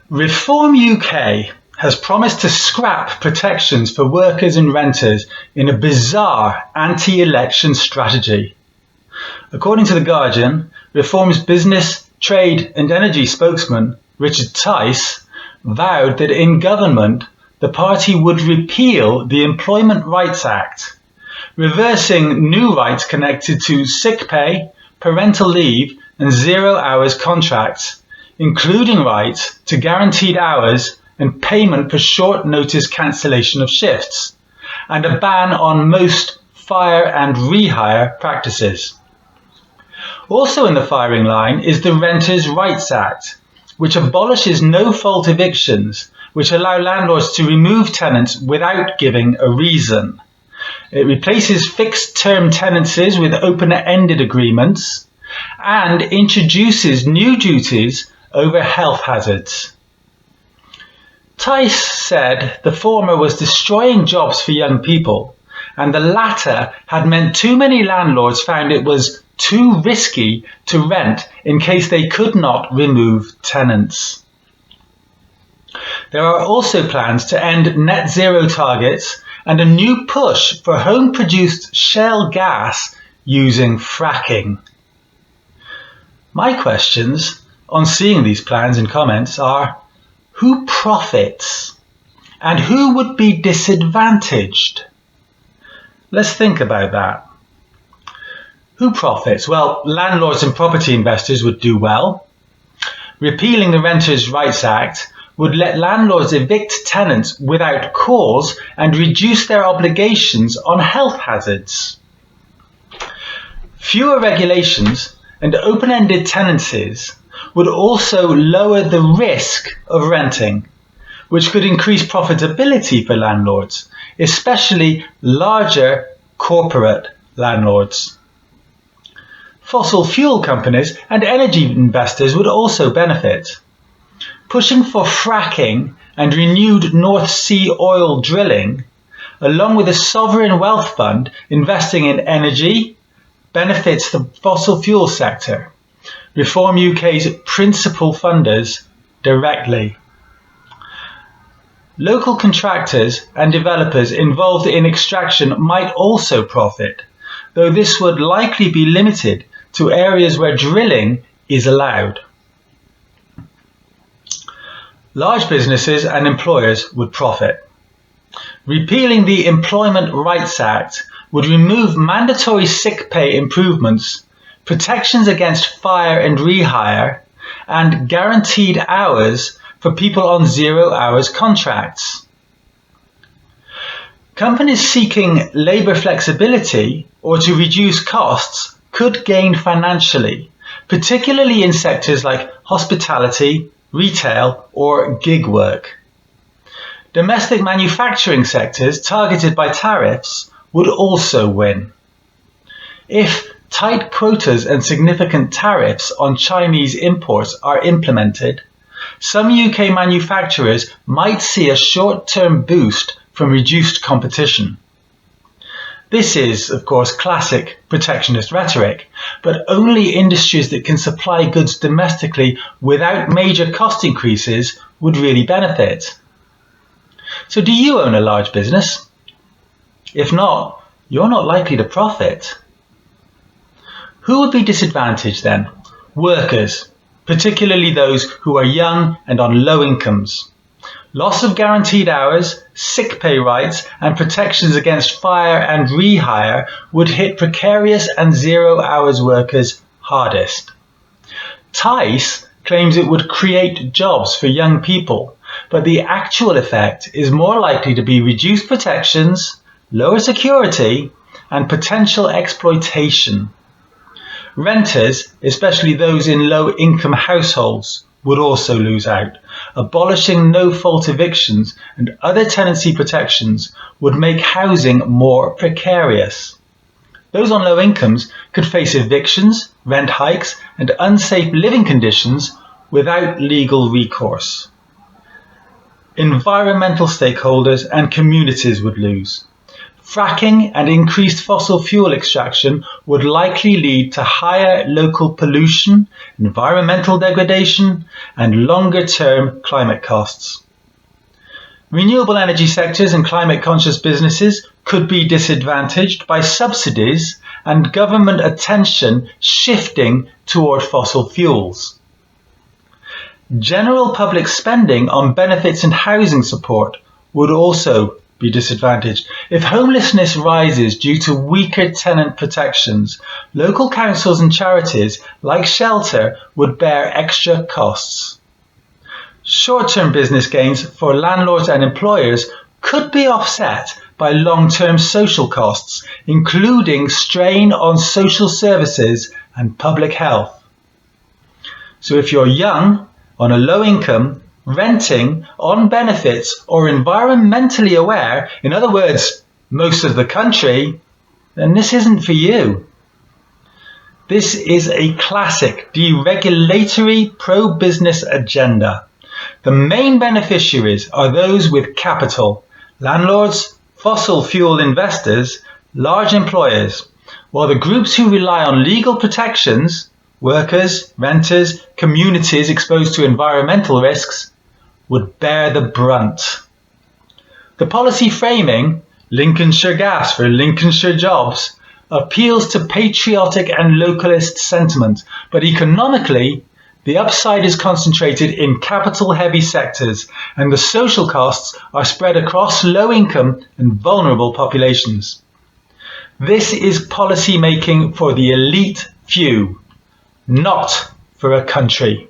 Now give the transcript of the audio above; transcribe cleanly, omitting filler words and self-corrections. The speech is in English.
Reform UK has promised to scrap protections for workers and renters in a bizarre anti-election strategy. According to The Guardian, Reform's business, trade and energy spokesman, Richard Tice, vowed that in government the party would repeal the Employment Rights Act, reversing new rights connected to sick pay, parental leave and 0 hours contracts, including rights to guaranteed hours and payment for short notice cancellation of shifts, and a ban on most fire and rehire practices. Also in the firing line is the Renters' Rights Act, which abolishes no-fault evictions, which allow landlords to remove tenants without giving a reason. It replaces fixed-term tenancies with open-ended agreements and introduces new duties over health hazards. Tice said the former was destroying jobs for young people, and the latter had meant too many landlords found it was too risky to rent in case they could not remove tenants. There are also plans to end net zero targets and a new push for home-produced shale gas using fracking. My questions on seeing these plans and comments are: who profits and who would be disadvantaged? Let's think about that. Who profits? Well, landlords and property investors would do well. Repealing the Renters' Rights Act would let landlords evict tenants without cause and reduce their obligations on health hazards. Fewer regulations and open-ended tenancies would also lower the risk of renting, which could increase profitability for landlords, especially larger corporate landlords. Fossil fuel companies and energy investors would also benefit. Pushing for fracking and renewed North Sea oil drilling, along with a sovereign wealth fund investing in energy, benefits the fossil fuel sector, Reform UK's principal funders, directly. Local contractors and developers involved in extraction might also profit, though this would likely be limited to areas where drilling is allowed. Large businesses and employers would profit. Repealing the Employment Rights Act would remove mandatory sick pay improvements, protections against fire and rehire, and guaranteed hours for people on 0 hours contracts. Companies seeking labour flexibility or to reduce costs could gain financially, particularly in sectors like hospitality, retail or gig work. Domestic manufacturing sectors targeted by tariffs would also win. If tight quotas and significant tariffs on Chinese imports are implemented, some UK manufacturers might see a short-term boost from reduced competition. This is, of course, classic protectionist rhetoric, but only industries that can supply goods domestically without major cost increases would really benefit. So do you own a large business? If not, you're not likely to profit. Who would be disadvantaged then? Workers, particularly those who are young and on low incomes. Loss of guaranteed hours, sick pay rights and protections against fire and rehire would hit precarious and 0 hours workers hardest. Tice claims it would create jobs for young people, but the actual effect is more likely to be reduced protections, lower security and potential exploitation. Renters, especially those in low-income households, would also lose out. Abolishing no-fault evictions and other tenancy protections would make housing more precarious. Those on low incomes could face evictions, rent hikes and unsafe living conditions without legal recourse. Environmental stakeholders and communities would lose. fracking and increased fossil fuel extraction would likely lead to higher local pollution, environmental degradation, and longer-term climate costs. Renewable energy sectors and climate-conscious businesses could be disadvantaged by subsidies and government attention shifting toward fossil fuels. General public spending on benefits and housing support would also be disadvantaged. If homelessness rises due to weaker tenant protections, local councils and charities, like shelter, would bear extra costs. Short-term business gains for landlords and employers could be offset by long-term social costs, including strain on social services and public health. So if you're young, on a low income, renting, on benefits, or environmentally aware, in other words, most of the country, then this isn't for you. This is a classic deregulatory pro-business agenda. The main beneficiaries are those with capital, landlords, fossil fuel investors, large employers, while the groups who rely on legal protections, workers, renters, communities exposed to environmental risks, would bear the brunt. The policy framing, Lincolnshire Gas for Lincolnshire Jobs, appeals to patriotic and localist sentiment, but economically, the upside is concentrated in capital-heavy sectors, and the social costs are spread across low-income and vulnerable populations. This is policy making for the elite few, not for a country.